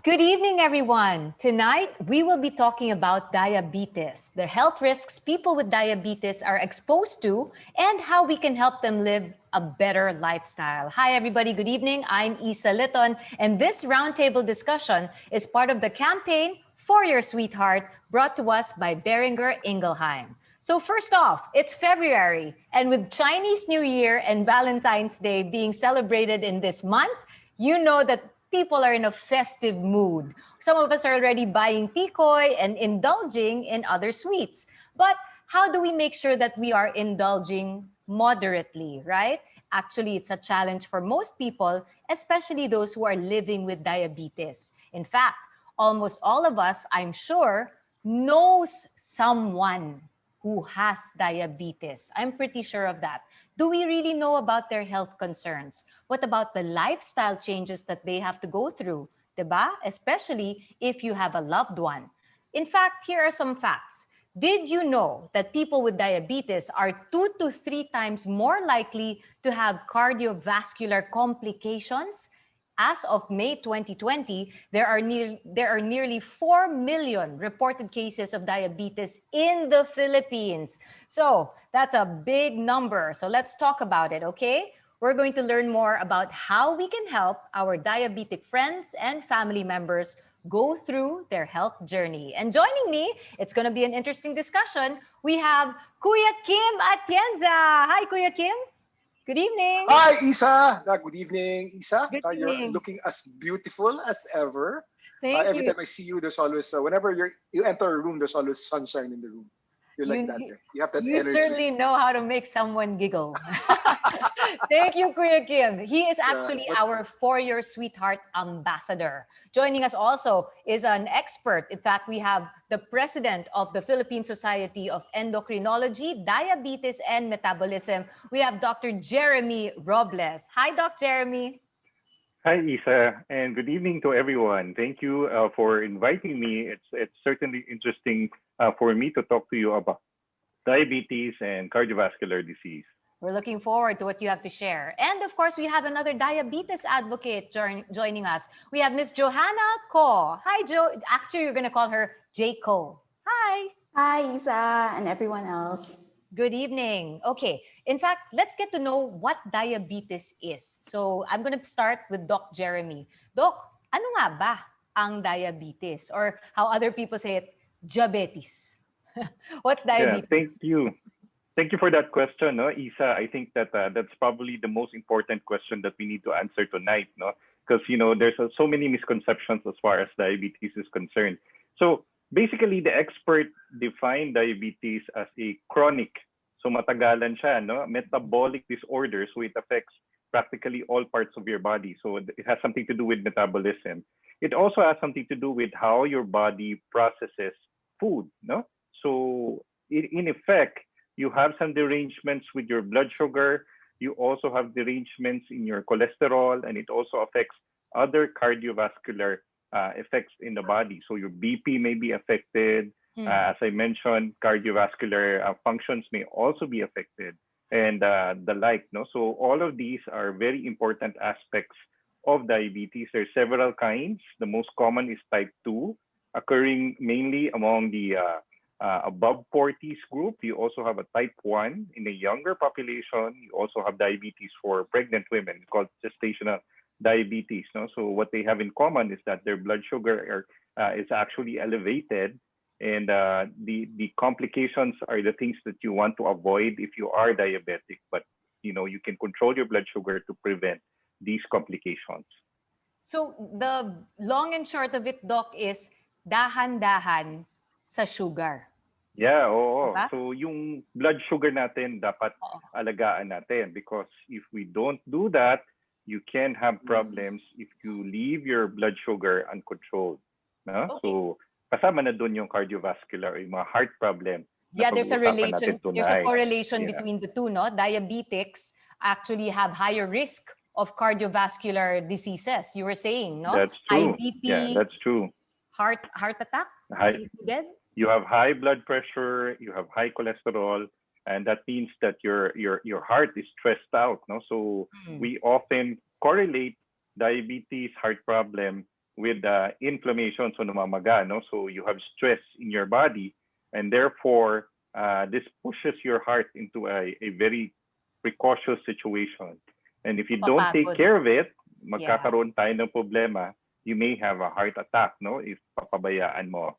Good evening, everyone. Tonight, we will be talking about diabetes, the health risks people with diabetes are exposed to, and how we can help them live a better lifestyle. Hi, everybody. Good evening. I'm Isa Litton, and this roundtable discussion is part of the campaign For Your Sweetheart, brought to us by Beringer Ingelheim. So first off, it's February, and with Chinese New Year and Valentine's Day being celebrated in this month, you know that people are in a festive mood. Some of us are already buying tikoy and indulging in other sweets. But how do we make sure that we are indulging moderately, right? Actually, it's a challenge for most people, especially those who are living with diabetes. In fact, almost all of us, I'm sure, knows someone who has diabetes. I'm pretty sure of that. Do we really know about their health concerns? What about the lifestyle changes that they have to go through? Diba? Especially if you have a loved one. In fact, here are some facts. Did you know that people with diabetes are 2 to 3 times more likely to have cardiovascular complications? As of May 2020, there are nearly 4 million reported cases of diabetes in the Philippines. So that's a big number. So let's talk about it, okay? We're going to learn more about how we can help our diabetic friends and family members go through their health journey. And joining me, it's going to be an interesting discussion. We have Kuya Kim Atienza. Hi, Kuya Kim. Good evening. Hi, Isa. Good evening, Isa. Good You're evening. looking as beautiful as ever. Thank Every you. time I see you, there's always, whenever you enter a room, there's always sunshine in the room. You're like that. You have that You energy. certainly know how to make someone giggle. Thank you, Kuya Kim. He is actually our For Your Sweetheart ambassador. Joining us also is an expert. In fact, we have the president of the Philippine Society of Endocrinology, Diabetes and Metabolism. We have Dr. Jeremy Robles. Hi, Doc Jeremy. Hi, Isa, and good evening to everyone. Thank you for inviting me. It's certainly interesting for me to talk to you about diabetes and cardiovascular disease. We're looking forward to what you have to share. And of course, we have another diabetes advocate joining us. We have Miss Johanna Ko. Hi, Jo. Actually, you're going to call her Jayco. Hi. Hi, Isa, and everyone else. Good evening. Okay. In fact, let's get to know what diabetes is. So I'm going to start with Doc Jeremy. Doc, ano nga ba ang diabetes? Or how other people say it, diabetes. What's diabetes? Yeah, thank you. Thank you for that question, no, Isa. I think that that's probably the most important question that we need to answer tonight, no? Because there's so many misconceptions as far as diabetes is concerned. So basically, the expert defined diabetes as a chronic, so matagalan siya, no, metabolic disorder. So it affects practically all parts of your body. So it has something to do with metabolism. It also has something to do with how your body processes food, no? So in effect, you have some derangements with your blood sugar. You also have derangements in your cholesterol, and it also affects other cardiovascular effects in the body. So your BP may be affected. As I mentioned, cardiovascular functions may also be affected, and the like. No, so all of these are very important aspects of diabetes. There are several kinds. The most common is type 2, occurring mainly among the above 40s group. You also have a type 1 in a younger population. You also have diabetes for pregnant women called gestational diabetes. No? So what they have in common is that their blood sugar is actually elevated, and the complications are the things that you want to avoid if you are diabetic. But you can control your blood sugar to prevent these complications. So the long and short of it, Doc, is dahan-dahan sa sugar. Yeah, oo. Diba? So yung blood sugar natin dapat alagaan natin, because if we don't do that, you can have problems if you leave your blood sugar uncontrolled. No? Okay. So kasama na dun yung cardiovascular, yung mga heart problem. Yeah, there's a relation. There's a correlation between the two, no? Diabetics actually have higher risk of cardiovascular diseases. You were saying, no? That's true. High BP. Yeah, that's true. Heart attack. You have high blood pressure. You have high cholesterol, and that means that your heart is stressed out. No, so we often correlate diabetes, heart problem with inflammation, so namamaga, no? So you have stress in your body, and therefore this pushes your heart into a very precautious situation. And if you don't take Papagod. care of it, Yeah. magkakaroon tayo ng problema. You may have a heart attack, no? If papabayaan mo.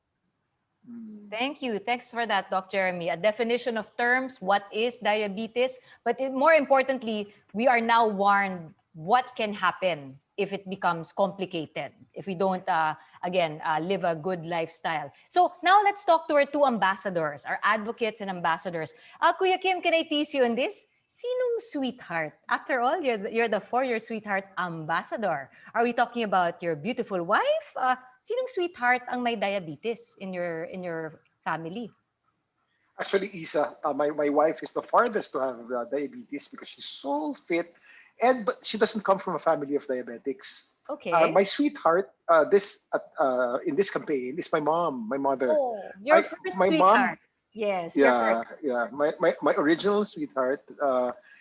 Thank you. Thanks for that, Doc Jeremy. A definition of terms, what is diabetes? But more importantly, we are now warned what can happen if it becomes complicated, if we don't, live a good lifestyle. So now let's talk to our two ambassadors, our advocates and ambassadors. Kuya Kim, can I tease you on this? Sinong sweetheart? After all, you're the For Your Sweetheart ambassador. Are we talking about your beautiful wife? Sinong sweetheart ang may diabetes in your family? Actually, Isa, my wife is the farthest to have diabetes because she's so fit, but she doesn't come from a family of diabetics. Okay. My sweetheart, in this campaign, is my mom, my mother. Oh, your first my sweetheart. mom, Yes, your first. my original sweetheart.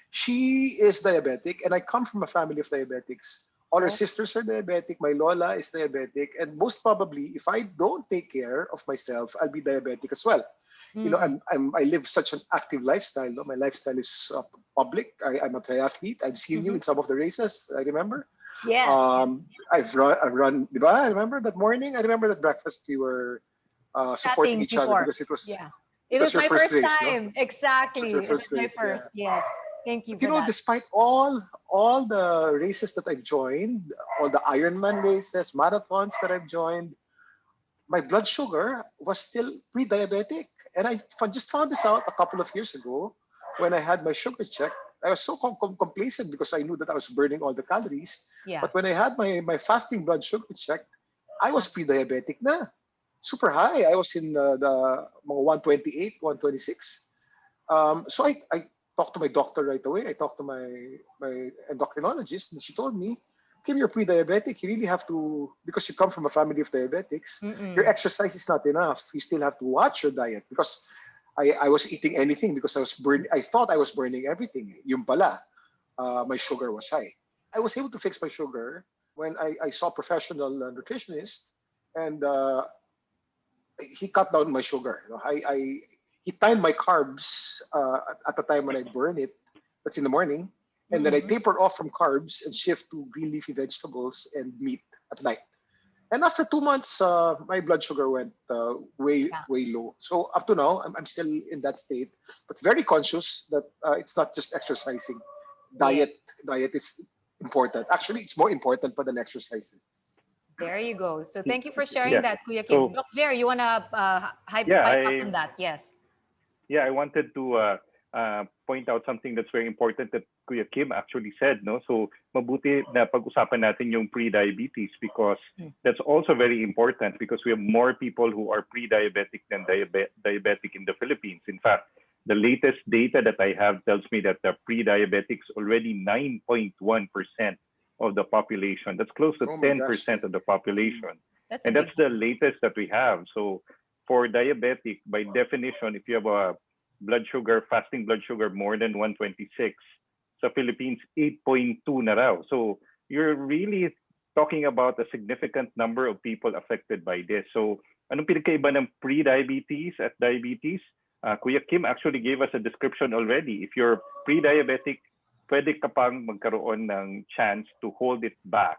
She is diabetic, and I come from a family of diabetics. All her sisters are diabetic. My Lola is diabetic, and most probably, if I don't take care of myself, I'll be diabetic as well. You know, I live such an active lifestyle. No? My lifestyle is public. I'm a triathlete. I've seen you in some of the races. I remember. Yes. I've run. Diba? I remember that morning. I remember that breakfast we were supporting each other because it was. Yeah. It was my your first race, time. no? Exactly. It was your It was first my race, first. Yes. Thank you But for that. despite all the races that I've joined, all the Ironman races, marathons that I've joined, my blood sugar was still pre-diabetic. And I just found this out a couple of years ago when I had my sugar check. I was so complacent because I knew that I was burning all the calories. Yeah. But when I had my fasting blood sugar check, I was pre-diabetic na. Super high. I was in the 128, 126. So I talked to my doctor right away. I talked to my endocrinologist, and she told me, Kim, you're pre-diabetic. You really have to, because you come from a family of diabetics, your exercise is not enough. You still have to watch your diet because I was eating anything because I thought I was burning everything. Yung pala, my sugar was high. I was able to fix my sugar when I saw a professional nutritionist, and he cut down my sugar. He timed my carbs at the time when I burn it. That's in the morning. And then I taper off from carbs and shift to green leafy vegetables and meat at night. And after 2 months, my blood sugar went way low. So up to now, I'm still in that state, but very conscious that it's not just exercising. Diet is important. Actually, it's more important than exercising. There you go. So thank you for sharing that, Kuya Kim. So, Doc Jerry, you want to pipe up on that? Yes. Yeah, I wanted to point out something that's very important that Kuya Kim actually said, no? So mabuti na pag-usapan natin yung pre-diabetes because that's also very important because we have more people who are pre-diabetic than diabetic in the Philippines. In fact, the latest data that I have tells me that the pre-diabetics already 9.1% of the population. That's close to 10% of the population. That's the latest that we have. So for diabetic, by definition, if you have a fasting blood sugar more than 126, sa Philippines, 8.2 na raw. So you're really talking about a significant number of people affected by this. So anong pinagkaiba ng pre-diabetes at diabetes? Kuya Kim actually gave us a description already. If you're pre-diabetic, pwede ka pang magkaroon ng chance to hold it back,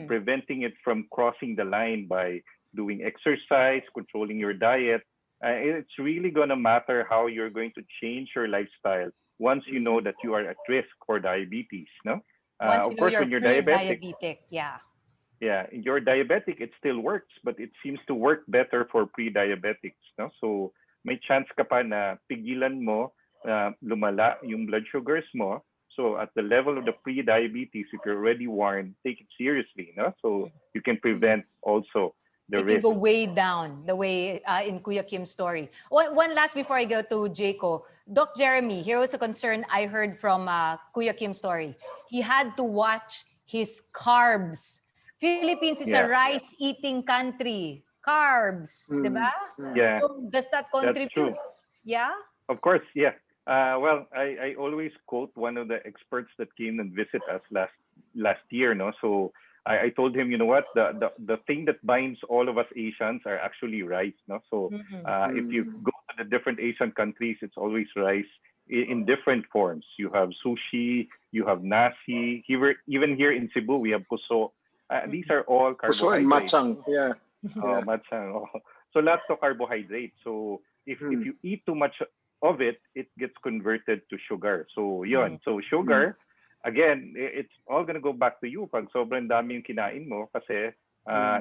preventing it from crossing the line by doing exercise, controlling your diet. It's really going to matter how you're going to change your lifestyle once you know that you are at risk for diabetes, no? Once of course, when you're diabetic, you're diabetic, it still works, but it seems to work better for pre-diabetics, no? So may chance ka pa na pigilan mo lumala yung blood sugars mo. So at the level of the pre-diabetes, if you're already warned, take it seriously, no? So you can prevent also the risk. It can go way down, the way in Kuya Kim's story. One last before I go to Jayco. Doc Jeremy, here was a concern I heard from Kuya Kim's story. He had to watch his carbs. Philippines is a rice-eating country. Carbs, diba? Yeah. So does that contribute? That's true. Yeah? Of course, yeah. Well, I always quote one of the experts that came and visit us last year, no? So I told him, you know what, the thing that binds all of us Asians are actually rice, no? So if you go to the different Asian countries, it's always rice in different forms. You have sushi, you have nasi. Even here in Cebu, we have puso. These are all Puso and carbohydrates. matchang. Yeah. Oh, matchang. Oh. So lots of carbohydrates. So if you eat too much of it, it gets converted to sugar. So yun. So sugar, again, it's all gonna go back to you. Pag sobrang dami yung kinain mo, kasi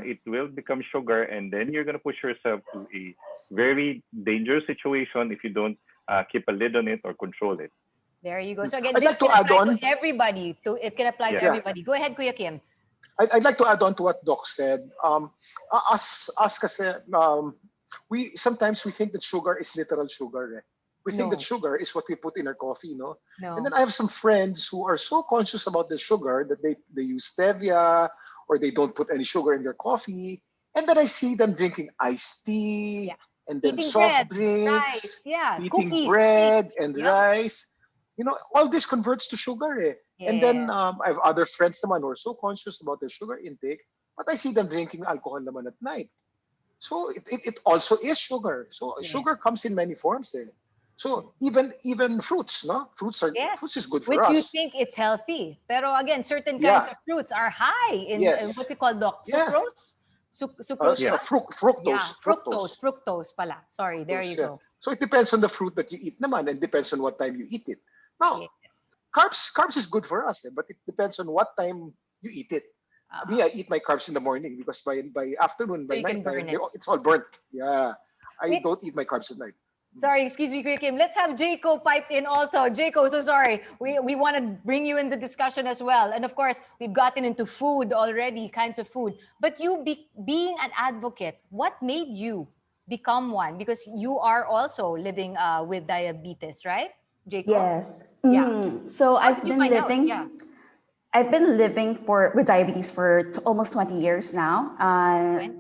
it will become sugar, and then you're gonna push yourself to a very dangerous situation if you don't keep a lid on it or control it. There you go. So again, I'd this like to can add apply on. to everybody. It can apply to Yeah. everybody. Go ahead, Kuya Kim. I'd like to add on to what Doc said. Us kasi, we sometimes we think that sugar is literal sugar. Eh. We think No. that sugar is what we put in our coffee, no? No. And then I have some friends who are so conscious about the sugar that they use stevia or they don't put any sugar in their coffee. And then I see them drinking iced tea and then Eating soft bread, drinks, rice, eating cookies, bread cake. and Yep. rice. You know, all this converts to sugar. Eh. And then Yeah. I have other friends naman who are so conscious about their sugar intake, but I see them drinking alcohol naman at night. So it also is sugar. So Yeah. sugar comes in many forms. Eh. So even fruits, no? Fruits Yes. is good for Which you us. think it's healthy. Pero again, certain kinds Yeah. of fruits are high in Yes. what we call, Doc, Yeah. sucrose? Sucrose Yeah. ba? Fructose. Fructose pala. Sorry, there you Yeah. go. So it depends on the fruit that you eat naman and depends on what time you eat it. Now, Yes. carbs is good for us, eh, but it depends on what time you eat it. Me, I eat my carbs in the morning because by afternoon, So by you can night time, burn it. it's all burnt. Yeah. I Wait. don't eat my carbs at night. Sorry, excuse me, Kuya Kim. Let's have Jayco pipe in also. Jayco, so sorry. We want to bring you in the discussion as well. And of course, we've gotten into food already, kinds of food. But you being an advocate, what made you become one? Because you are also living with diabetes, right, Jayco? Yes. Yeah. So How did you find out? Yeah. I've been living with diabetes for almost 20 years now.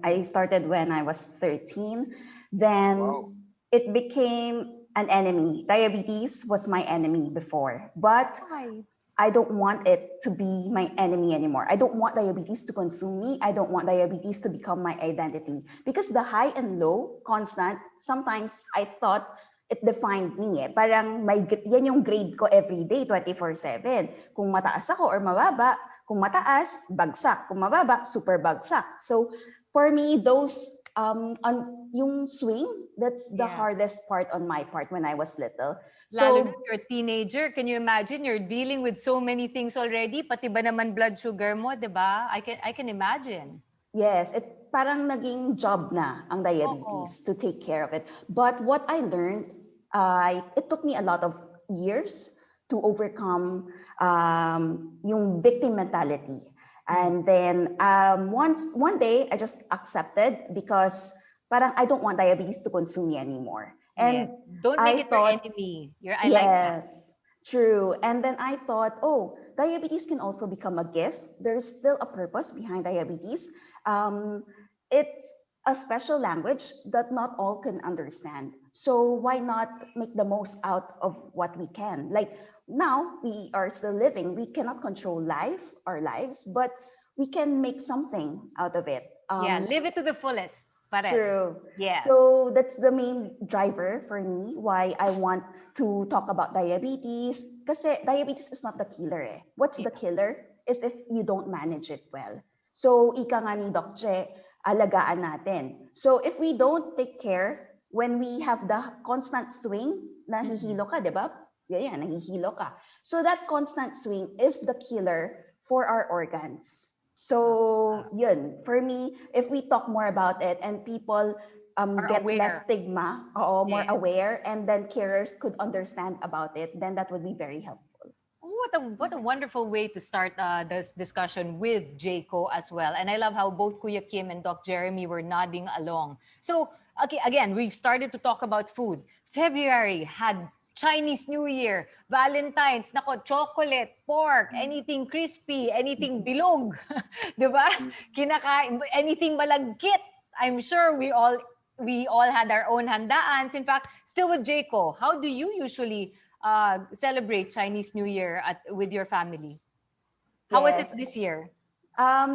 I started when I was 13. Then Wow. it became an enemy. Diabetes was my enemy before, but Why? I don't want it to be my enemy anymore. I don't want diabetes to consume me. I don't want diabetes to become my identity. Because the high and low, constant, sometimes I thought it defined me. Eh. Parang yan yung grade ko every day, 24/7. Kung mataas ako or mababa, kung mataas, bagsak. Kung mababa, super bagsak. So for me, those yung swing, that's the hardest part on my part when I was little. Lalo So na you're a teenager, can you imagine? You're dealing with so many things already, pati ba naman blood sugar mo, 'di ba? I can imagine. yes, it parang naging job na ang diabetes to take care of it. But what I learned, it took me a lot of years to overcome yung victim mentality. And then one day I just accepted because parang I don't want diabetes to consume me anymore. And don't make it your enemy. I like that. Yes, true. And then I thought, oh, diabetes can also become a gift. There's still a purpose behind diabetes. It's a special language that not all can understand. So why not make the most out of what we can? Like now we are still living. We cannot control our lives, but we can make something out of it. Live it to the fullest. True. Yes. So that's the main driver for me why I want to talk about diabetes. Kasi diabetes is not the killer. Eh. What's the killer is if you don't manage it well. So ika nga ni Doc Che, alagaan natin. So if we don't take care, when we have the constant swing, nahihilo ka, di ba? Yeah, nahihilo ka. So that constant swing is the killer for our organs. So yun, for me, if we talk more about it and people get aware. less stigma, more aware, and then carers could understand about it, then that would be very helpful. What a wonderful way to start this discussion with Jayco as well. And I love how both Kuya Kim and Doc Jeremy were nodding along. So again, we've started to talk about food. February had Chinese New Year, Valentine's, nako, chocolate, pork, anything crispy, anything bilog, di ba? Kinakain, anything malagkit. I'm sure we all had our own handaans. In fact, still with Jayco, how do you usually celebrate Chinese New Year with your family? How was it this year?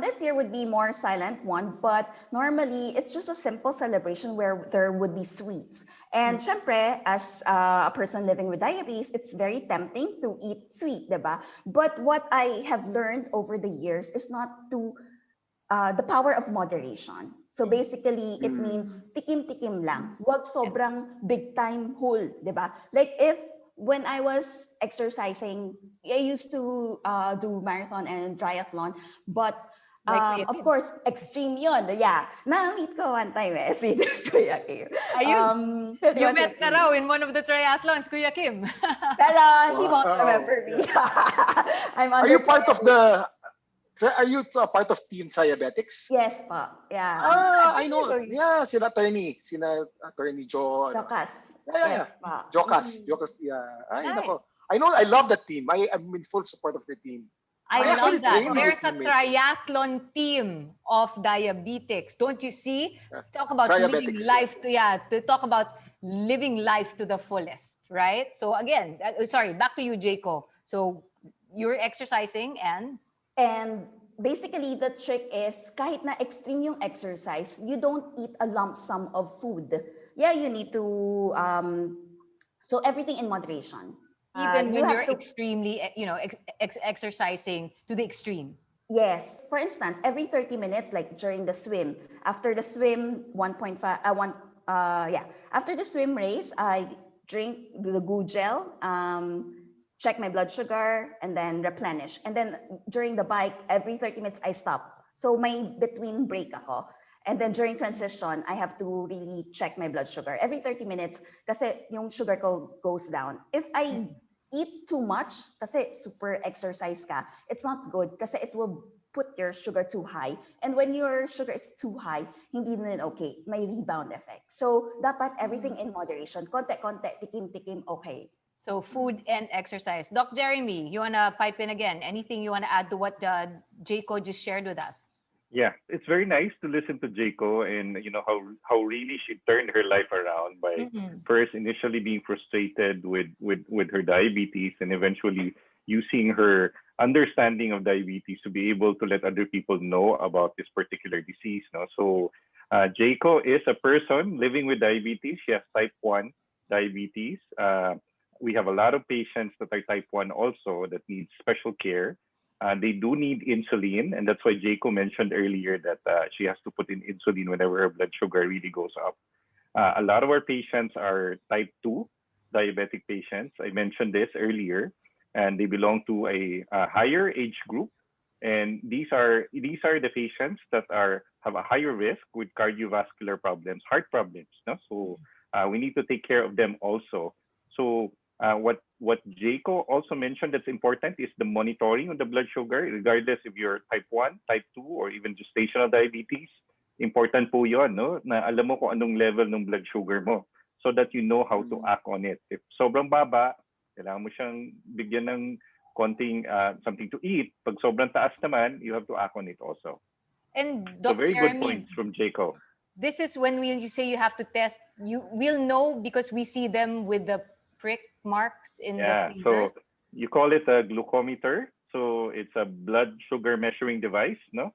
This year would be more silent one, but normally it's just a simple celebration where there would be sweets. And syempre, as a person living with diabetes, it's very tempting to eat sweet, diba? But what I have learned over the years is not to the power of moderation. So basically, it means tikim-tikim lang. Wag sobrang big time hole, di ba? Like if when I was exercising, I used to do marathon and triathlon, but Like of course, extreme yun. Yeah. Na-meet ko one time eh, si Kuya Kim. Ayun. You met na raw in one of the triathlons, Kuya Kim. Pero he won't Wow. remember me. I'm on Are the you part of triathlon. are you part of Team Diabetics? Yes pa. Yeah. I know. Yeah, sila attorney Joe. Chokas. Yeah. Yes pa. Jokas. Yeah. Ay, Nice. nako. I love that team. I'm in full support of the team. I I actually love that. trained with There's a your teammates. triathlon team of diabetics. Don't you see? Talk about living Triabetics, life to talk about living life to the fullest, right? So again, sorry, back to you, Jayco. So you're exercising And basically, the trick is kahit na extreme yung exercise, you don't eat a lump sum of food. Yeah, you need to, so everything in moderation. even You when have you're to, extremely, exercising to the extreme. yes. For instance, every 30 minutes, like during the swim, after the swim, 1.5, yeah. After the swim race, I drink the goo gel, check my blood sugar, and then replenish. And then during the bike, every 30 minutes, I stop. So may between break ako. And then during transition, I have to really check my blood sugar every 30 minutes kasi yung sugar ko goes down. If I eat too much, kasi super exercise ka, it's not good kasi it will put your sugar too high. And when your sugar is too high, hindi na rin okay. May rebound effect. So, dapat everything in moderation. Konti-konti, tikim-tikim, okay. So food and exercise. Doc Jeremy, you want to pipe in again? Anything you want to add to what Jayco just shared with us? Yeah, it's very nice to listen to Jayco and how really she turned her life around by first initially being frustrated with her diabetes and eventually using her understanding of diabetes to be able to let other people know about this particular disease. No? So Jayco is a person living with diabetes. She has type 1 diabetes. We have a lot of patients that are type 1 also that need special care. They do need insulin, and that's why Jayco mentioned earlier that she has to put in insulin whenever her blood sugar really goes up. A lot of our patients are type 2 diabetic patients. I mentioned this earlier, and they belong to a higher age group. And these are the patients that have a higher risk with cardiovascular problems, heart problems. No? So we need to take care of them also. So what Jayco also mentioned that's important is the monitoring of the blood sugar, regardless if you're type 1, type 2, or even gestational diabetes. Important po yun, no? Na alam mo kung anong level ng blood sugar mo so that you know how to act on it. If sobrang baba, kailangan mo siyang bigyan ng konting something to eat. Pag sobrang taas naman, you have to act on it also. And So Dr. very good Jeremy, points from Jayco. this is when you say you have to test. We'll know because we see them with the prick marks in the fingers. So you call it a glucometer. So it's a blood sugar measuring device, no?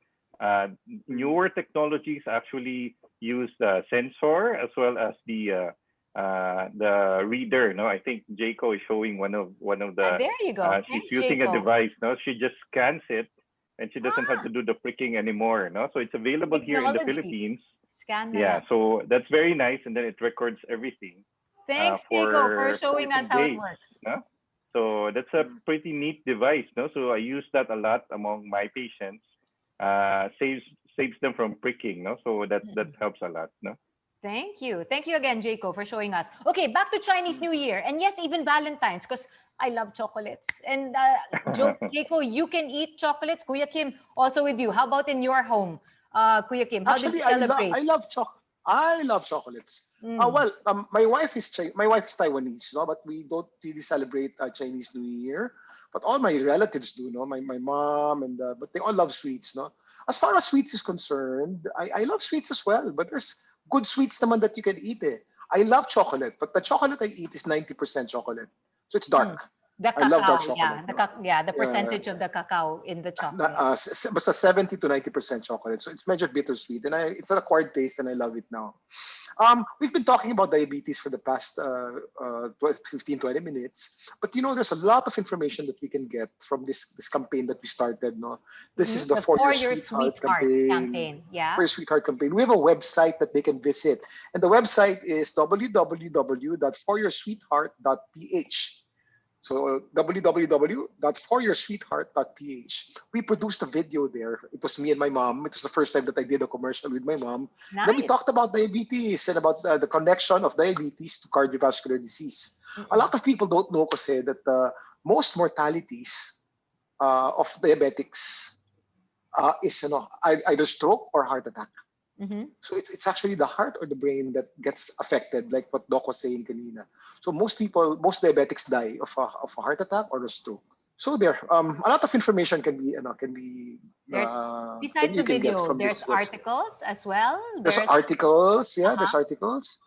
Newer technologies actually use the sensor as well as the reader. No, I think Jayco is showing one of the. There you go. She's Thanks, using Jayco. a device. No, she just scans it, and she doesn't have to do the pricking anymore. No, so it's available here in the Philippines. Scan na Yeah, lang. so that's very nice, and then it records everything. Thanks, Jayco, for showing 14 us how it days, works. no? So that's a pretty neat device, no? So I use that a lot among my patients. Saves them from pricking, no? So that helps a lot, no? Thank you again, Jayco, for showing us. Okay, back to Chinese New Year, and yes, even Valentine's, because I love chocolates. And Jayco, you can eat chocolates. Kuya Kim, also with you. How about in your home, Kuya Kim? How did you celebrate? I love chocolate. I love chocolates. My wife is Taiwanese, no, but we don't really celebrate Chinese New Year. But all my relatives do, no. My mom but they all love sweets, no. As far as sweets is concerned, I love sweets as well. But there's good sweets naman that you can eat. I love chocolate, but the chocolate I eat is 90% chocolate, so it's dark. The I love dark cacao, chocolate. the Yeah. percentage of the cacao in the chocolate. Basta 70 to 90% chocolate. So it's measured bittersweet. And it's an acquired taste and I love it now. We've been talking about diabetes for the past 15, 20 minutes. But there's a lot of information that we can get from this campaign that we started. No, This is the The For For Your Your Sweetheart Sweetheart campaign. campaign. Yeah. For Your Sweetheart campaign. We have a website that they can visit. And the website is www.foryoursweetheart.ph. So www.foryoursweetheart.ph. We produced a video there. It was me and my mom. It was the first time that I did a commercial with my mom. Then we Nice. talked about diabetes and about the connection of diabetes to cardiovascular disease. A lot of people don't know kasi that most mortalities of diabetics is either stroke or heart attack. So it's actually the heart or the brain that gets affected, like what Doc was saying kanina. So most diabetics die of a heart attack or a stroke. So there, a lot of information can be There's besides you the can get video, from there's this website. articles as well. There's There's articles, yeah. uh-huh. There's articles.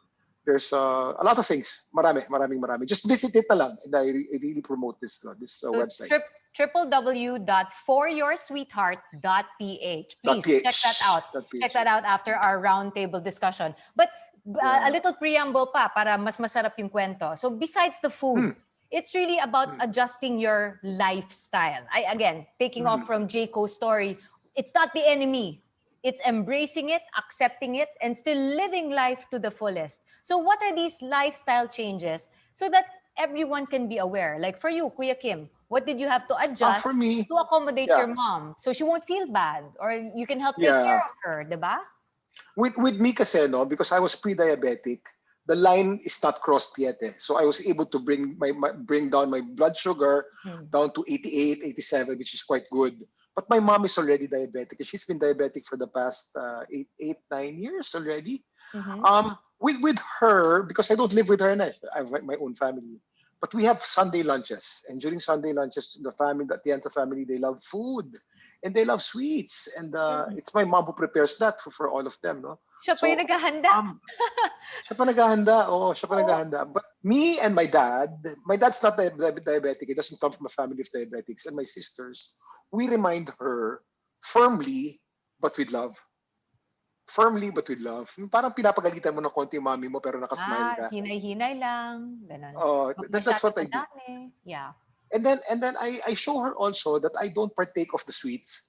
There's a lot of things. Marami. Just visit it na lang, and I really promote this so website. www.foryoursweetheart.ph. Please check that out. .ph. Check that out after our roundtable discussion. But a little preamble pa para mas masarap yung kwento. So besides the food, it's really about adjusting your lifestyle. Again, taking off from Jayco's story, it's not the enemy. It's embracing it, accepting it, and still living life to the fullest. So what are these lifestyle changes so that everyone can be aware? Like for you, Kuya Kim, what did you have to adjust For me, to accommodate your mom so she won't feel bad or you can help take care of her, diba? With me kasi, because I was pre-diabetic, the line is not crossed yet. So I was able to bring down my blood sugar down to 88, 87, which is quite good. But my mom is already diabetic. She's been diabetic for the past 9 years already. With her, because I don't live with her, and I have my own family. But we have Sunday lunches. And during Sunday lunches, the Atienza family, they love food. And they love sweets. And it's my mom who prepares that for all of them. No? Siya pa yung naghahanda. Siya pa naghahanda. Oo, siya pa naghahanda. But me and my dad's not diabetic. He doesn't come from a family of diabetics. And my sisters, we remind her firmly, but with love. Firmly, but with love. Parang pinapagalitan mo ng konti yung mami mo, pero nakasmile ka. Hinay-hinay lang. Ganun. That's what I do. Yeah. And then I show her also that I don't partake of the sweets.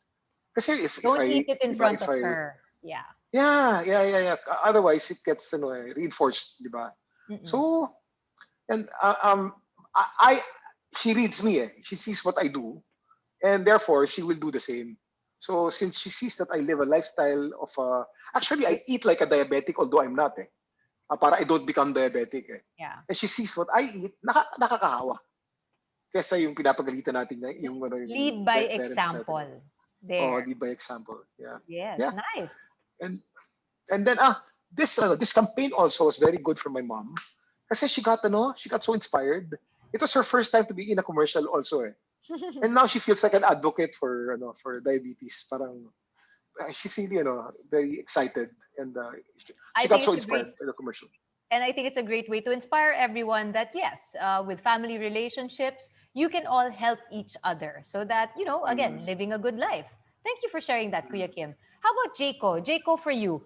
Kasi if don't I eat it in front of her. Yeah. Yeah. Otherwise, it gets reinforced, di ba? So, and she reads me. She sees what I do, and therefore she will do the same. So since she sees that I live a lifestyle of actually I eat like a diabetic, although I'm not. Para I don't become diabetic. Yeah. And she sees what I eat, nakakahawa. Kesa yung pinapagalitan natin yung lead by example. There. Oh, lead by example. Yeah. Yes, yeah. Nice. And then this campaign also was very good for my mom. Kasi she got so inspired. It was her first time to be in a commercial also. And now she feels like an advocate for diabetes. Parang she's really very excited and she got so inspired by the commercial. And I think it's a great way to inspire everyone that yes, with family relationships, you can all help each other so that, again, living a good life. Thank you for sharing that, Kuya Kim. How about Jayco? Jayco, for you,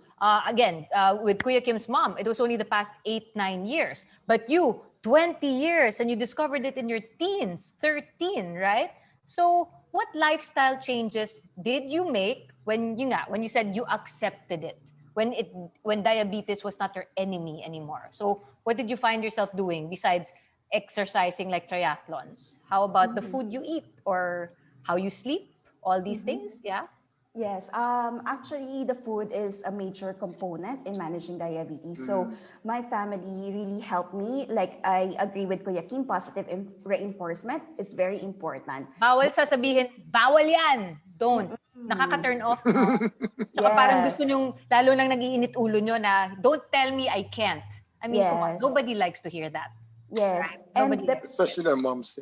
again, with Kuya Kim's mom, it was only the past 8-9 years. But you, 20 years, and you discovered it in your teens, 13, right? So what lifestyle changes did you make when you said you accepted it? When diabetes was not your enemy anymore. So what did you find yourself doing besides exercising like triathlons? How about the food you eat or how you sleep? All these things, yeah? Yes, actually the food is a major component in managing diabetes. So my family really helped me. Like I agree with Kuya Kim, positive reinforcement is very important. Bawal sasabihin, bawal yan. Don't. Nakaka-turn off, no? Tsaka parang gusto nyong, lalo lang nag-iinit ulo nyo na, don't tell me I can't. I mean, come on, nobody likes to hear that. Yes. Right? Especially our moms.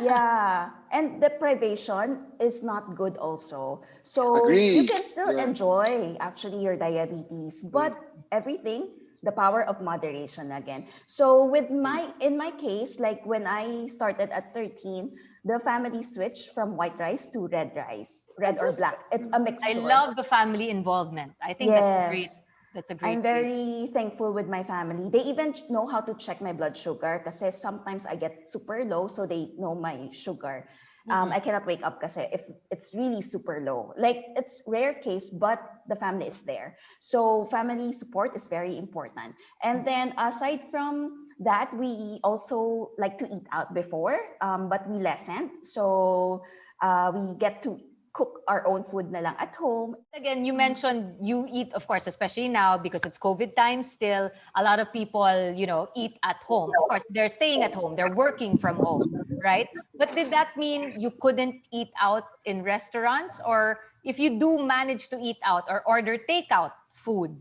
Yeah. And deprivation is not good also. So Agreed. you can still enjoy actually your diabetes, but everything the power of moderation again. So in my case, like when I started at 13, the family switched from white rice to red rice, red or black. It's a I mixture. love the family involvement. I think that's a great. Yes. That's a I'm great way. very thankful with my family. They even know how to check my blood sugar kasi sometimes I get super low, so they know my sugar. I cannot wake up kasi if it's really super low. Like it's rare case, but the family is there. So family support is very important. And then aside from that, we also like to eat out before, but we lessened. So we get to cook our own food na lang at home. Again, you mentioned you eat, of course, especially now because it's COVID time still, a lot of people, eat at home. Of course, they're staying at home, they're working from home, right? But did that mean you couldn't eat out in restaurants? Or if you do manage to eat out or order takeout food,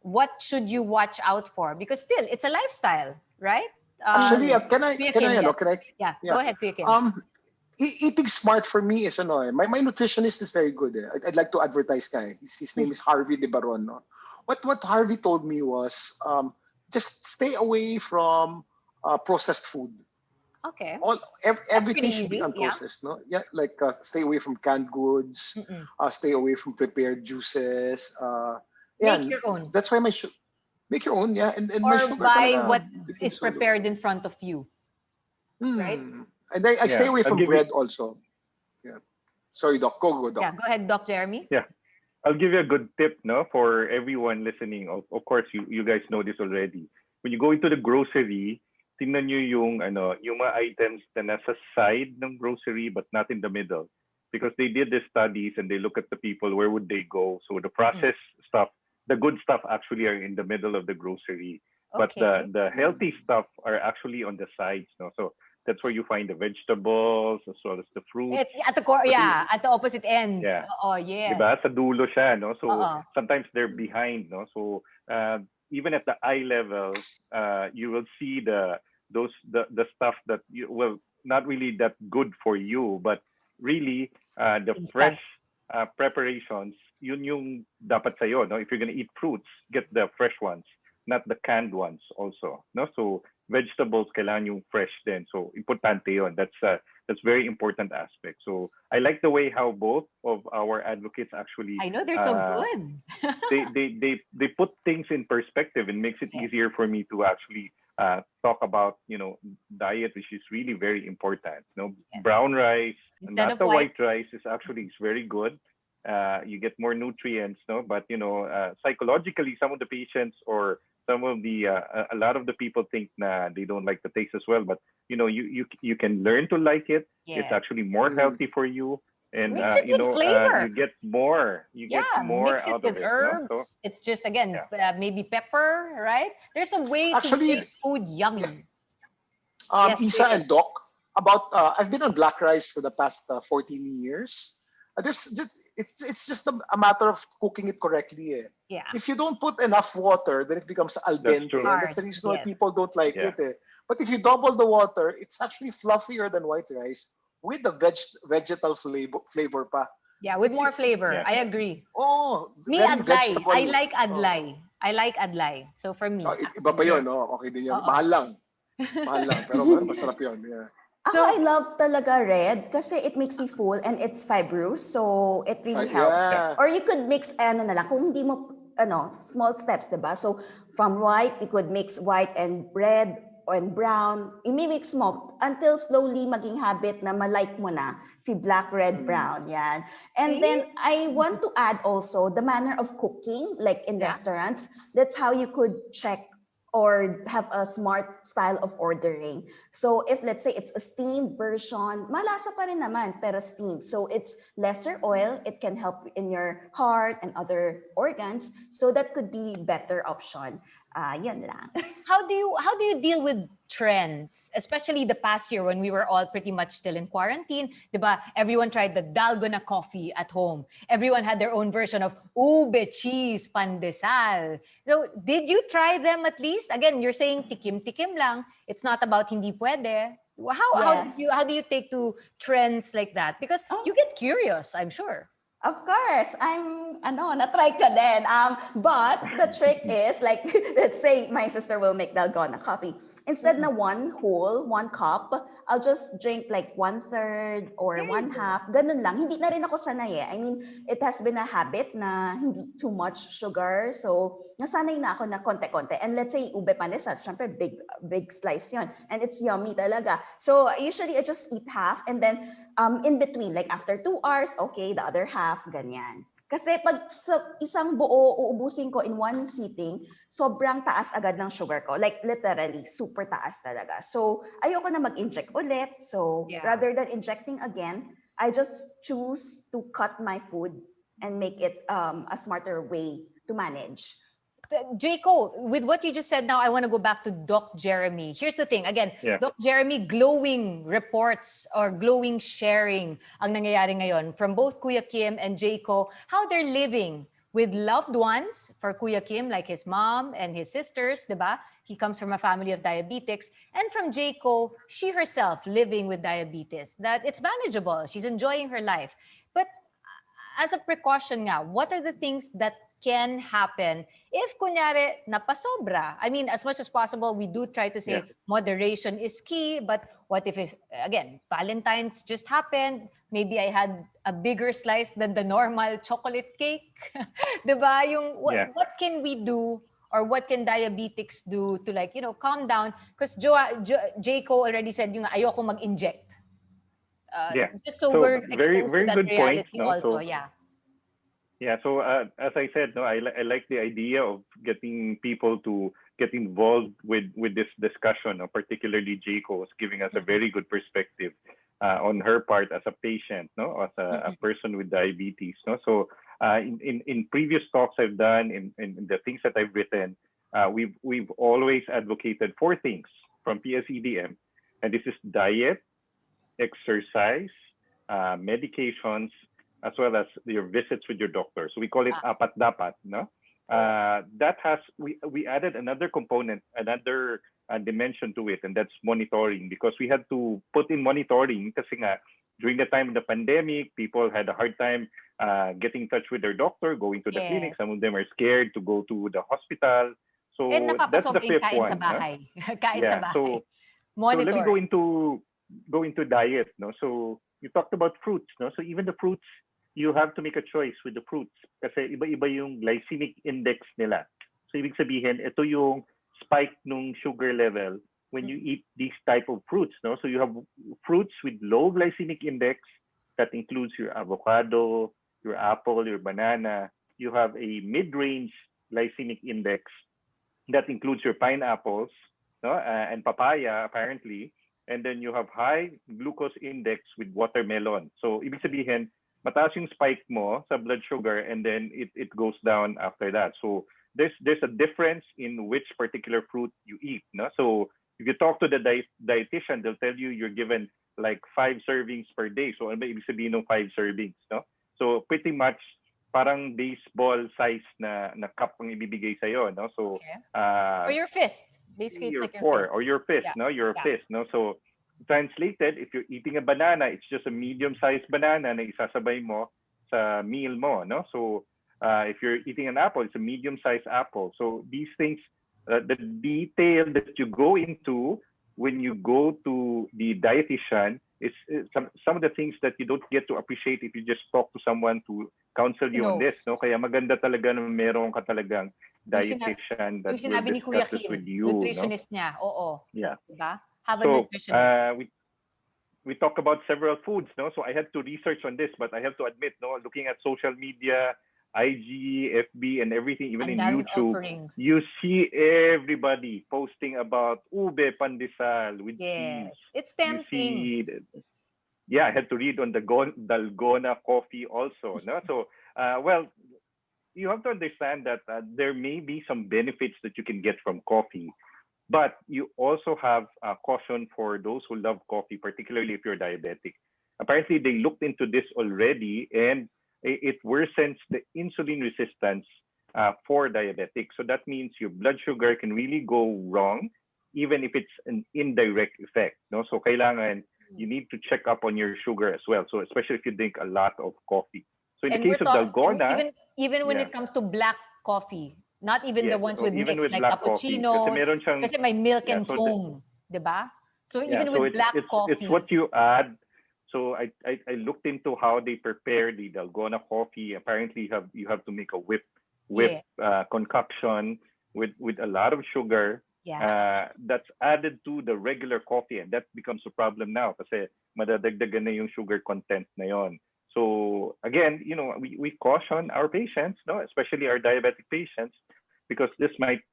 what should you watch out for? Because still, it's a lifestyle, right? Actually, Kuya Kim, yes. Yeah, go ahead, Kuya Kim. Eating smart for me is my nutritionist is very good. I'd like to advertise guy. His name is Harvey De Baron. No? What Harvey told me was just stay away from processed food. Okay. Everything should be easy, unprocessed. No, yeah, like stay away from canned goods. Stay away from prepared juices. Make your own. That's why make your own. Yeah, and or my sugar buy talaga, what became is so low. prepared in front of you, right? And I stay away I'll from give you- bread also. Yeah. Sorry, Doc. Go, Doc. Yeah, go ahead, Doc Jeremy. Yeah. I'll give you a good tip, no, for everyone listening. Of course, you guys know this already. When you go into the grocery, tingnan nyo yung mga items na nasa side ng grocery but not in the middle. Because they did the studies and they look at the people, where would they go? So the processed stuff, the good stuff actually are in the middle of the grocery. But Okay. the healthy stuff are actually on the sides, no? So that's where you find the vegetables as well as the fruits. At the opposite ends. Yeah. Oh, yes. Diba? Sa dulo siya, no? So Oo. sometimes they're behind, no? So even at the eye level, you will see the stuff that not really that good for you, but really the Instant. fresh preparations, yun yung dapat sa'yo, no? If you're gonna eat fruits, get the fresh ones, not the canned ones also, no? So vegetables kailangan yung fresh din. So importante yun. That's very important aspect. So I like the way how both of our advocates actually I know they're so good. they put things in perspective and makes it Yes. easier for me to actually talk about diet, which is really very important. Yes. Brown rice, Instead not of the white. white rice, is actually very good. You get more nutrients, no? But psychologically, some of the patients or some of the a lot of the people think they don't like the taste as well. But you can learn to like it. Yes. It's actually more healthy for you, and Mix it with flavor. you get more. You get more mix it out with of it. herbs. No? So, It's just again maybe pepper, right? There's a way Actually, to make food yummy. Yes, Isa Kuya Kim. and Doc, about I've been on black rice for the past 14 years. It's just a matter of cooking it correctly. Eh. Yeah. If you don't put enough water, then it becomes al dente. true. And that's the Hard, reason why yes. people don't like Yeah. it. Eh. But if you double the water, it's actually fluffier than white rice with the vegetal flavor pa. Yeah, with more It's- flavor. Yeah. I agree. Oh, Me, very adlay. vegetable. I like Oh. adlay. I like adlay. So for me. Iba pa yun, no? Okay din yun. Oo. Mahal lang. Mahal lang. Pero masarap yun. Yeah. Ako, So- I love talaga red kasi it makes me full and it's fibrous, so it really helps. Yeah. Or you could mix na lang kung hindi mo small steps, diba? So from white, you could mix white and red and brown. I-mix mo until slowly maging habit na malike mo na si black, red, brown. Yan. And See? then I want to add also the manner of cooking, like in Yeah. restaurants. That's how you could check or have a smart style of ordering. So if let's say it's a steamed version, malasa pa rin naman, pero steamed. So it's lesser oil. It can help in your heart and other organs. So that could be better option. Yan lang. How do you deal with trends, especially the past year when we were all pretty much still in quarantine? Diba? Everyone tried the dalgona coffee at home. Everyone had their own version of ube cheese pandesal. So did you try them at least? Again, you're saying tikim-tikim lang. It's not about hindi pwede. How Yes. do you take to trends like that? Because you get curious, I'm sure. Of course, na-try ka din. But the trick is, like, let's say my sister will make dalgona coffee. Instead na one cup, I'll just drink like 1/3 or There you one go. half. Ganun lang. Hindi na rin ako sanay eh. I mean, it has been a habit na hindi too much sugar. So, nasanay na ako na konti-konti. And let's say ube pandesal, syempre big slice yon. And it's yummy talaga. So, usually I just eat half and then in between, like after 2 hours, okay, the other half, ganyan. Kasi pag sa isang buo uubusin ko in one sitting, sobrang taas agad ng sugar ko. Like literally, super taas talaga. So, ayoko na mag-inject ulit. So, Yeah. rather than injecting again, I just choose to cut my food and make it a smarter way to manage. Jayco, with what you just said now, I want to go back to Doc Jeremy. Here's the thing. Again, Yeah. Doc Jeremy, glowing reports or glowing sharing ang nangyayari ngayon from both Kuya Kim and Jayco, how they're living with loved ones for Kuya Kim, like his mom and his sisters, diba? He comes from a family of diabetics. And from Jayco, she herself living with diabetes, that it's manageable. She's enjoying her life. But as a precaution nga, what are the things that can happen if kunyari napasobra? I mean, as much as possible, we do try to say Yeah. moderation is key, but what if again, Valentine's just happened, maybe I had a bigger slice than the normal chocolate cake. Diba? Yung, Yeah. what can we do or what can diabetics do to like, calm down? Because Jayco already said yung ayoko mag-inject. Yeah. Just so So we're very, exposed to very that good points, reality no? also, So yeah. yeah, so as I said, no, I like the idea of getting people to get involved with this discussion, no? Particularly Jayco is giving us a very good perspective on her part as a patient, no, as a person with diabetes, no. So in previous talks I've done, in the things that I've written, we've always advocated four things from PSEDM, and this is diet, exercise, medications, as well as your visits with your doctor. So we call it apat dapat, no? That has we added another component, another dimension to it, and that's monitoring, because we had to put in monitoring kasi nga during the time of the pandemic, people had a hard time getting in touch with their doctor, going to the clinic. Yes. Some of them are scared to go to the hospital. So And that's the napapasok yung fifth kain sa one. No? bahay. Kain sa Yeah. bahay. So let me go Monitoring. into diet. No, so you talked about fruits. No, so even the fruits, you have to make a choice with the fruits kasi iba-iba yung glycemic index nila. So ibig sabihin, ito yung spike nung sugar level when you eat these type of fruits. No, so you have fruits with low glycemic index that includes your avocado, your apple, your banana. You have a mid-range glycemic index that includes your pineapples, no, and papaya apparently, and then you have high glucose index with watermelon. So ibig sabihin, mataas yung spike mo sa blood sugar, and then it goes down after that. So there's a difference in which particular fruit you eat, no? So if you talk to the dietitian, they'll tell you you're given like 5 servings per day. So ano ba ibig sabihin ng 5 servings, no? So pretty much parang baseball size na cup ang ibibigay sa'yo, no? So Okay. Or your fist. Basically, it's your like your four fist. or your fist, Yeah. no? Your fist, no? So translated, if you're eating a banana, it's just a medium-sized banana na isasabay mo sa meal mo, no? So if you're eating an apple, it's a medium-sized apple. So these things, the detail that you go into when you go to the dietitian is some of the things that you don't get to appreciate if you just talk to someone to counsel you on this, no? Kaya maganda talaga na meron ka talagang dietitian that Yung will sinabi ni Kuya discuss this Kim, with you, no? nutritionist niya. Oo. Yeah. Diba? Have a So nutritionist. we talk about several foods, no? So I had to research on this, but I have to admit, no, looking at social media, IG, FB, and everything, even in Ang daming YouTube, offerings. you see everybody posting about ube pandesal with cheese. Yes. It's You tempting. see, yeah, I had to read on the dalgona coffee also, no? So, well, you have to understand that there may be some benefits that you can get from coffee, but you also have caution for those who love coffee, particularly if you're diabetic. Apparently, they looked into this already, and it worsens the insulin resistance for diabetics. So that means your blood sugar can really go wrong, even if it's an indirect effect. No, so kailangan you need to check up on your sugar as well. So especially if you drink a lot of coffee. So So in the And we're case of talking dalgona, even when yeah, it comes to black coffee, not even the yes, ones so with even mix with like black coffee, kasi cappuccinos, meron siyang, kasi may milk yeah, and so foam, 'di ba? So yeah, even so with black it's coffee, what you add. So I looked into how they prepare the dalgona coffee. Apparently, you have to make a whip yeah, concoction with a lot of sugar yeah. that's added to the regular coffee, and that becomes a problem now kasi madadagdagan na yung sugar content na yon. So again, we caution our patients, no, especially our diabetic patients, because this might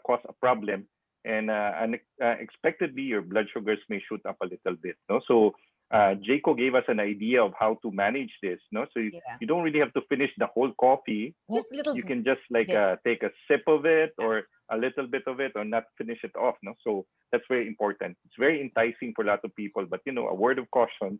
cause a problem, and unexpectedly your blood sugars may shoot up a little bit, no. So Jayco gave us an idea of how to manage this, no. So Yeah. you don't really have to finish the whole coffee. Just little You can just like bit. take a sip of it or a little bit of it, or not finish it off, no. So that's very important. It's very enticing for a lot of people, but a word of caution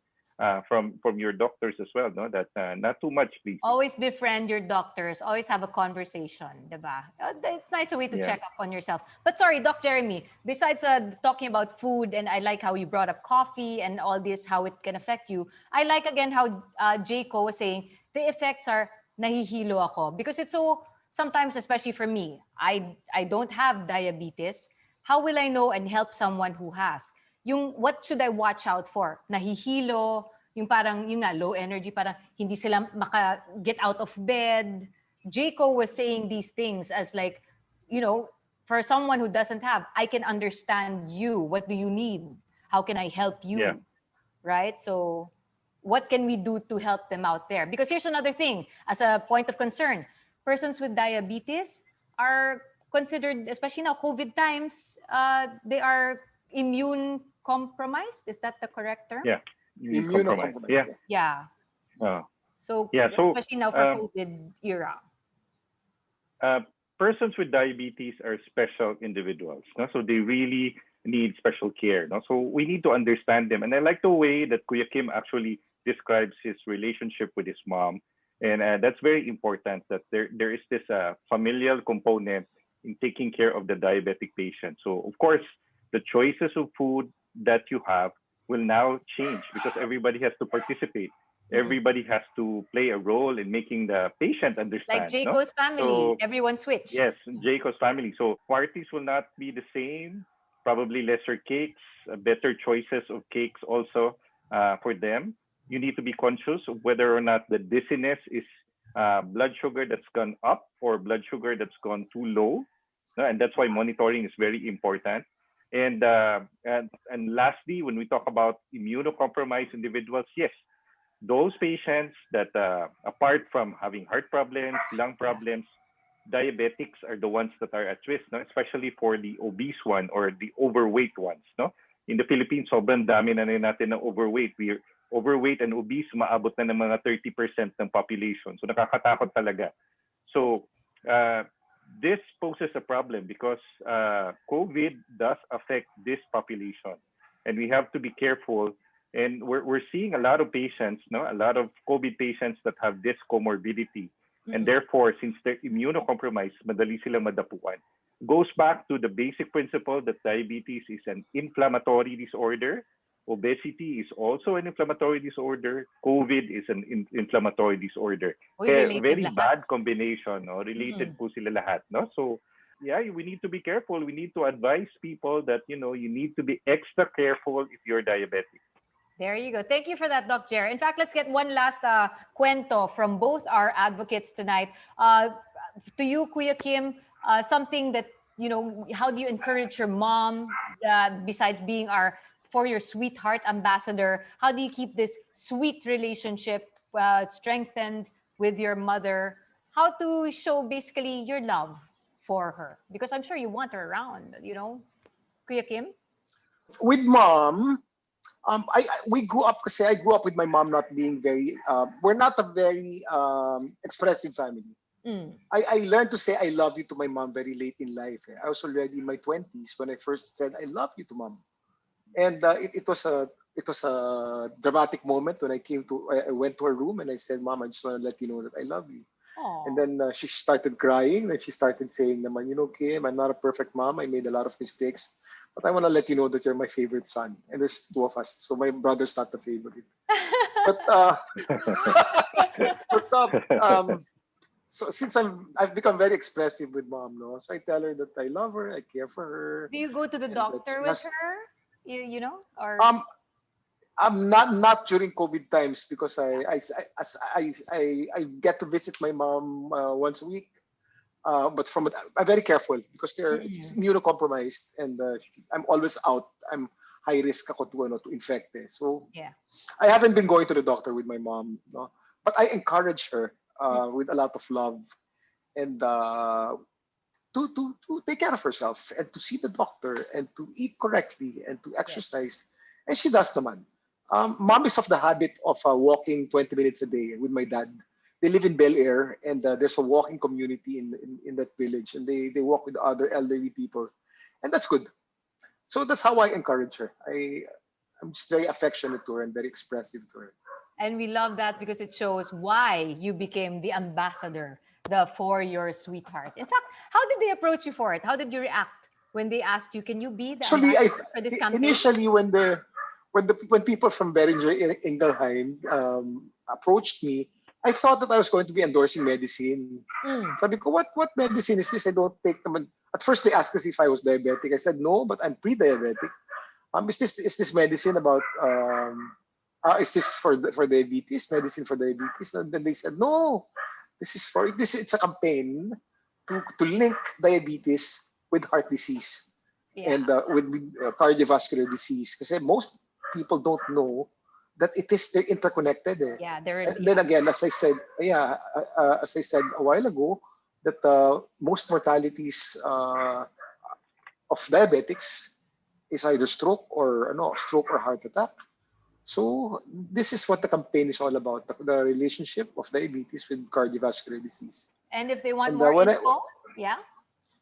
from your doctors as well, no, that not too much, please. Always befriend your doctors. Always have a conversation, diba? It's nice a way to Yeah. check up on yourself. But sorry, Doc Jeremy, besides talking about food, and I like how you brought up coffee and all this, how it can affect you, I like again how Jayco was saying, the effects are nahihilo ako. Because it's so, sometimes, especially for me, I don't have diabetes. How will I know and help someone who has? What should I watch out for? Nahihilo, yung parang, yung nga, low energy, parang hindi sila get out of bed. Jayco was saying these things as like, for someone who doesn't have, I can understand you. What do you need? How can I help you? Yeah. Right? So what can we do to help them out there? Because here's another thing, as a point of concern, persons with diabetes are considered, especially now, COVID times, they are immune compromised. Is that the correct term? Yeah. Compromise. Immunocompromised. Yeah. Yeah. So Yeah. So especially now for COVID era. Persons with diabetes are special individuals, no? So they really need special care, no? So we need to understand them. And I like the way that Kuya Kim actually describes his relationship with his mom. And that's very important, that there is this familial component in taking care of the diabetic patient. So of course, the choices of food that you have will now change because everybody has to participate. Everybody has to play a role in making the patient understand. Like Jayco's family, So, everyone switched. yes, Jayco's family. So parties will not be the same. Probably lesser cakes, better choices of cakes also for them. You need to be conscious of whether or not the dizziness is blood sugar that's gone up or blood sugar that's gone too low. And that's why monitoring is very important. And lastly, when we talk about immunocompromised individuals, yes, those patients that apart from having heart problems, lung problems, diabetics are the ones that are at risk, no? Especially for the obese one or the overweight ones, no? In the Philippines, sobrang dami na natin ng overweight. We're overweight and obese, maabot na ng mga 30% ng population. So nakakatakot talaga. So this poses a problem because COVID does affect this population, and we have to be careful. And we're seeing a lot of patients, no, a lot of COVID patients that have this comorbidity, and therefore, since they're immunocompromised, madali silang madapuan. Goes back to the basic principle that diabetes is an inflammatory disorder. Obesity is also an inflammatory disorder. COVID is an inflammatory disorder. Uy, Kaya related very lahat. bad combination, no? Related po sila lahat, no? So, yeah, we need to be careful. We need to advise people that, you need to be extra careful if you're diabetic. There you go. Thank you for that, Doc Jer. In fact, let's get one last cuento from both our advocates tonight. To you, Kuya Kim, something that, how do you encourage your mom, besides being for your SweetHeart ambassador, how do you keep this sweet relationship strengthened with your mother? How to show basically your love for her? Because I'm sure you want her around, Kuya Kim? With mom, we grew up kasi I grew up with my mom not being very we're not a very expressive family. I learned to say I love you to my mom very late in life. I was already in my 20s when I first said I love you to mom, and it was a dramatic moment when I went to her room and I said, Mom, I just want to let you know that I love you. Aww. And then she started crying, and she started saying, naman, Kim, I'm not a perfect mom. I made a lot of mistakes, but I want to let you know that you're my favorite son. And there's two of us, so my brother's not the favorite. But but so since I've become very expressive with mom, no, so I tell her that I love her, I care for her, Do you go to the and that doctor she with has her? You know, or um I'm not during COVID times because I get to visit my mom once a week. But I'm very careful because she's mm-mm. immunocompromised and I'm always out. I'm high risk ako to, to infect. So Yeah. I haven't been going to the doctor with my mom, no? But I encourage her Mm. with a lot of love and to take care of herself and to see the doctor and to eat correctly and to Yes. exercise. And she does naman. Mom is of the habit of walking 20 minutes a day with my dad. They live in Bel Air, and there's a walking community in that village, and they walk with other elderly people, and that's good. So that's how I encourage her. I'm just very affectionate to her and very expressive to her. And we love that because it shows why you became the ambassador for your sweetheart. In fact, how did they approach you for it? How did you react when they asked you, can you be the Actually, ambassador for this campaign? initially when people from Beringer Ingelheim approached me, I thought that I was going to be endorsing medicine. Mm. Sabi ko, what medicine is this? I don't take naman. At first, they asked us if I was diabetic. I said no, but I'm pre-diabetic. Is this medicine about is this for diabetes? Medicine for diabetes? And then they said no. This. It's a campaign to link diabetes with heart disease Yeah. and with cardiovascular disease. Because most people don't know that they're interconnected. Eh. Yeah. There. And then Yeah. again, as I said, as I said a while ago, that most mortalities of diabetics is either stroke or heart attack. So this is what the campaign is all about: the relationship of diabetes with cardiovascular disease. And if they want And more info, yeah.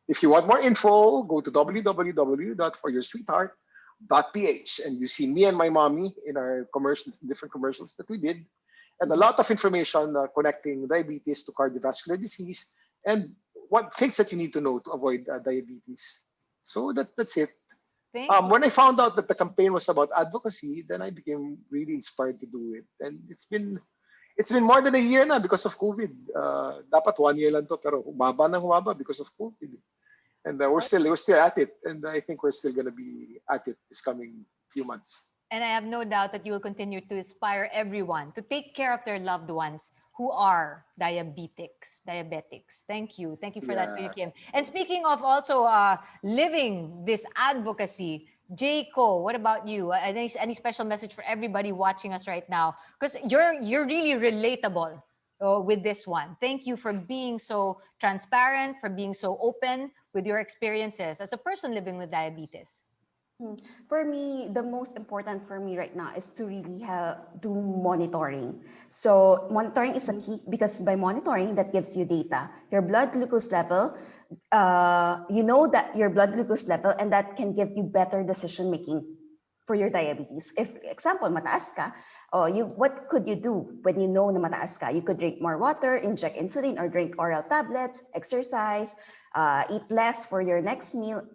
if you want more info, go to www.foryoursweetheart.ph and you see me and my mommy in our commercials, different commercials that we did, and a lot of information connecting diabetes to cardiovascular disease and what things that you need to know to avoid diabetes. So that's it. Thank you. When I found out that the campaign was about advocacy, then I became really inspired to do it, and it's been more than a year na because of COVID. Dapat 1 year lang to, pero humaba because of COVID. And we're still at it, and I think we're still gonna be at it this coming few months. And I have no doubt that you will continue to inspire everyone to take care of their loved ones who are diabetics. Thank you. Thank you for that, Yeah. Kim. And speaking of also living this advocacy, Jayco, what about you? Any special message for everybody watching us right now? Because you're really relatable with this one. Thank you for being so transparent, for being so open with your experiences as a person living with diabetes. For me, the most important for me right now is to really do monitoring. So monitoring is a key because by monitoring, that gives you data, your blood glucose level. You know that your blood glucose level, and that can give you better decision making for your diabetes. If example, mataas ka, what could you do when you know na mataas ka? You could drink more water, inject insulin, or drink oral tablets, exercise, eat less for your next meal,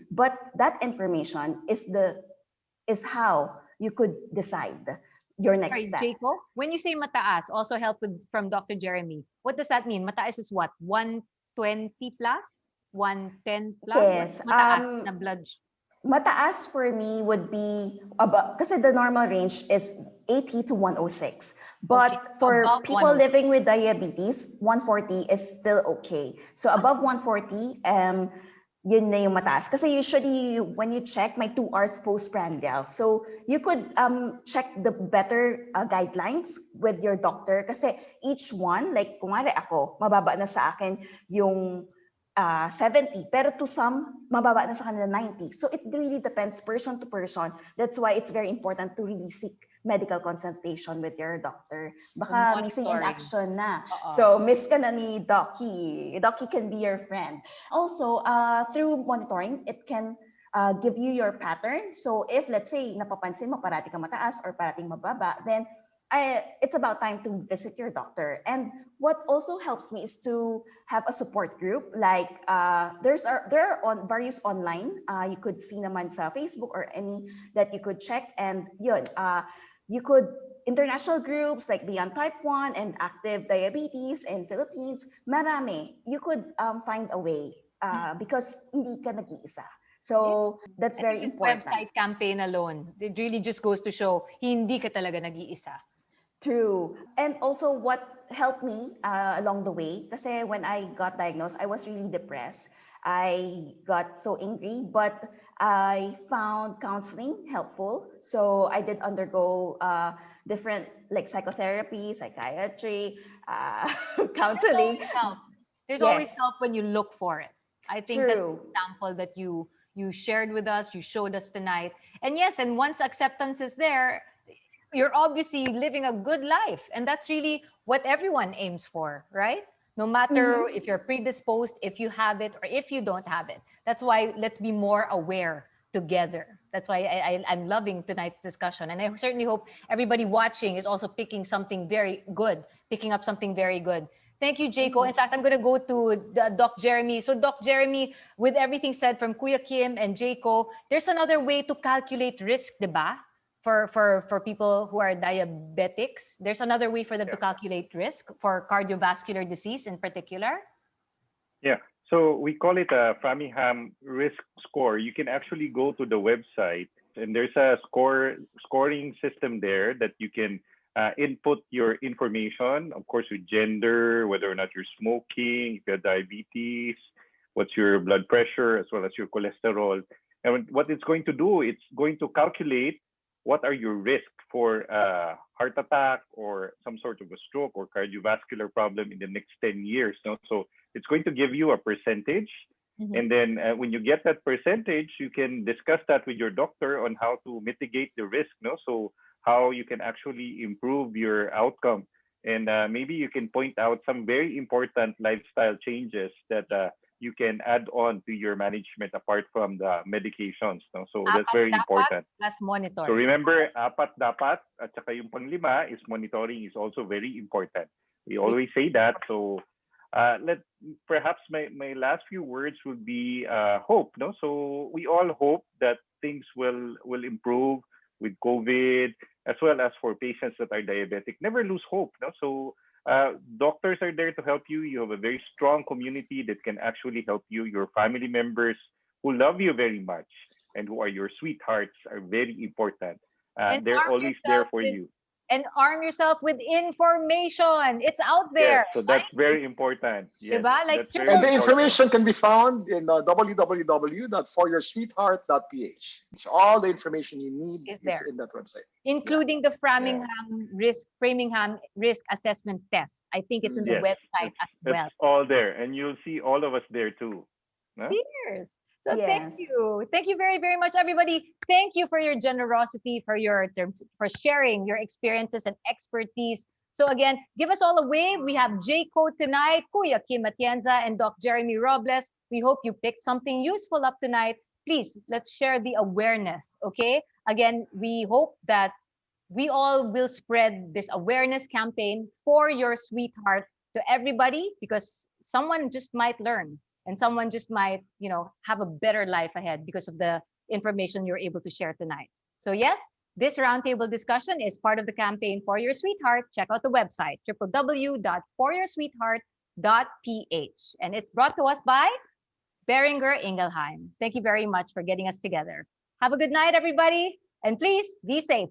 but that information is how you could decide your next Sorry, step. Jayco, when you say mataas, also help from Dr. Jeremy. What does that mean? Mataas is what? 120 plus? 110 plus? Yes. What's mataas na blood? Mataas for me would be about, kasi the normal range is 80 to 106. But Okay, for above people 106. living with diabetes, 140 is still okay. So above 140, yun na yung mataas. Kasi usually when you check, may 2 hours postprandial. So you could check the better guidelines with your doctor. Kasi each one, like kumare ako, mababa na sa akin yung 70, pero to some, mababa na sa kanila 90. So it really depends person to person. That's why it's very important to really seek medical consultation with your doctor. Baka missing in action na. So miss ka na ni Docky. Docky can be your friend. Also, through monitoring, it can give you your pattern. So if, let's say, napapansin mo parati ka mataas or parating mababa, then it's about time to visit your doctor. And what also helps me is to have a support group. Like there are various online. You could see naman sa Facebook or any that you could check. And yun, you could international groups like Beyond Type 1 and Active Diabetes in Philippines, marami. You could find a way because hindi ka nag-iisa. So that's I very think this important. website campaign alone, it really just goes to show hindi ka talaga nag-iisa. True. And also what helped me along the way, kasi when I got diagnosed, I was really depressed. I got so angry, but I found counseling helpful. So I did undergo different like psychotherapy, psychiatry, counseling. Help. There's always Yes, help when you look for it. I think that's the true. example that you shared with us, you showed us tonight. And yes, and once acceptance is there, you're obviously living a good life. And that's really what everyone aims for, right? No matter if you're predisposed, if you have it, or if you don't have it. That's why let's be more aware together. That's why I'm loving tonight's discussion. And I certainly hope everybody watching is also picking something very good, picking up something very good. Thank you, Jayco. In fact, I'm going to go to Doc Jeremy. So, Doc Jeremy, with everything said from Kuya Kim and Jayco, there's another way to calculate risk, diba? For people who are diabetics. There's another way for them to calculate risk for cardiovascular disease in particular. Yeah. So we call it a Framingham risk score. You can actually go to the website and there's a scoring system there that you can input your information, of course, with gender, whether or not you're smoking, if you have diabetes, what's your blood pressure, as well as your cholesterol. And what it's going to do, it's going to calculate what are your risks for heart attack or some sort of a stroke or cardiovascular problem in the next 10 years. No? So it's going to give you a percentage. And then when you get that percentage, you can discuss that with your doctor on how to mitigate the risk. No? So how you can actually improve your outcome. And maybe you can point out some very important lifestyle changes that you can add on to your management apart from the medications. No? So that's very important. Plus monitor. So remember, apat dapat at saka yung panglima is monitoring is also very important. We always say that. So perhaps my last few words would be hope. No, so we all hope that things will improve with COVID, as well as for patients that are diabetic. Never lose hope. No, so doctors are there to help you. You have a very strong community that can actually help you. Your family members who love you very much and who are your sweethearts are very important. They're always there for you. And arm yourself with information. It's out there. Yes, so that's very important. Yes, diba? Like, and the information can be found in www.foryoursweetheart.ph. All the information you need is in that website, including the Framingham risk assessment test. I think it's in the website as well. It's all there, and you'll see all of us there too. Huh? Cheers. So thank you very, very much, everybody. Thank you for your generosity, for sharing your experiences and expertise. So again, give us all a wave. We have Jayco tonight, Kuya Kim Atienza, and Doc Jeremy Robles. We hope you picked something useful up tonight. Please, let's share the awareness, okay? Again, we hope that we all will spread this awareness campaign for your sweetheart to everybody, because someone just might learn. And someone just might, have a better life ahead because of the information you're able to share tonight. So yes, this roundtable discussion is part of the campaign For Your Sweetheart. Check out the website, www.foryoursweetheart.ph. And it's brought to us by Beringer Ingelheim. Thank you very much for getting us together. Have a good night, everybody. And please be safe.